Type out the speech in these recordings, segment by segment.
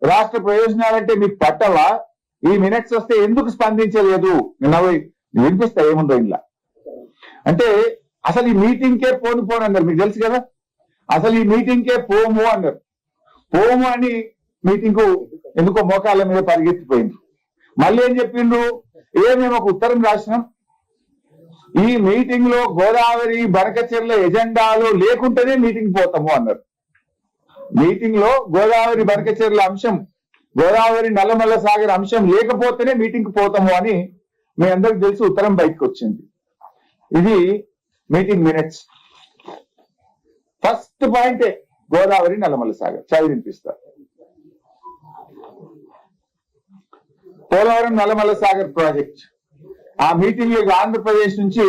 రాష్ట్ర ప్రయోజనాలంటే మీకు పట్టవా? ఈ మినిట్స్ వస్తే ఎందుకు స్పందించలేదు? నిన్న వినిపిస్తా ఏముందో ఇలా. అంటే అసలు ఈ మీటింగ్కే పోను అన్నారు, మీకు తెలుసు కదా. అసలు ఈ మీటింగ్కే పోము అన్నారు. పోము అని మీటింగ్ ఎందుకో మోకాళ్ళ మీద పరిగెత్తిపోయింది. మళ్ళీ ఏం చెప్పిండ్రు? మేము ఒక ఉత్తరం రాసినాం, ఈ మీటింగ్ లో గోదావరి బనకచెర్ల ఎజెండాలో లేకుంటేనే మీటింగ్ పోతాము అన్నారు. మీటింగ్ లో గోదావరి బనకచెర్ల అంశం, గోదావరి నల్లమల్ల సాగర్ అంశం లేకపోతేనే మీటింగ్ పోతాము అని మీ అందరికి తెలిసి ఉత్తరం బయటకు వచ్చింది. ఇది మీటింగ్ మినిట్స్. ఫస్ట్ పాయింటే గోదావరి నల్లమల్ల సాగర్. చదివి వినిపిస్తారు. పోలవరం నల్లమల్ల సాగర్ ప్రాజెక్ట్ ఆ మీటింగ్ లో ఆంధ్రప్రదేశ్ నుంచి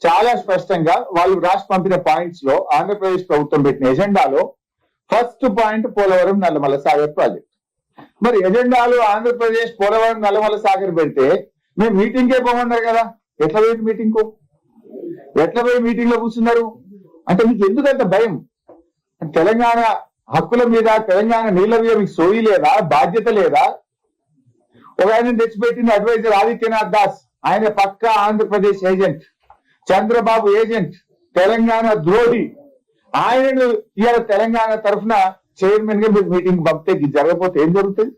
చాలా స్పష్టంగా వాళ్ళు రాసి పంపిన పాయింట్స్ లో ఆంధ్రప్రదేశ్ ప్రభుత్వం పెట్టిన ఎజెండాలో first point Polavaram Nallamala Sagar project. మరి ఎజెండాలో ఆంధ్రప్రదేశ్ పోలవరం నల్లమల్ల సాగర్ పెడితే మేము మీటింగ్కే పోమన్నారు కదా, ఎట్లా పోయింది మీటింగ్ కు? ఎట్లా పోయి మీటింగ్ లో కూర్చున్నారు? అంటే మీకు ఎందుకంత భయం? తెలంగాణ హక్కుల మీద, తెలంగాణ నీళ్ల మీద మీకు సోయి లేదా, బాధ్యత లేదా? ఒక ఆయన తెచ్చిపెట్టిన అడ్వైజర్ ఆదిత్యనాథ్ దాస్, ఆయన పక్కా ఆంధ్రప్రదేశ్ ఏజెంట్, చంద్రబాబు ఏజెంట్, తెలంగాణ ద్రోహి. ఆయనను ఇవాళ తెలంగాణ తరఫున చైర్మన్ గా మీరు మీటింగ్ పంపితే జరగకపోతే ఏం జరుగుతుంది?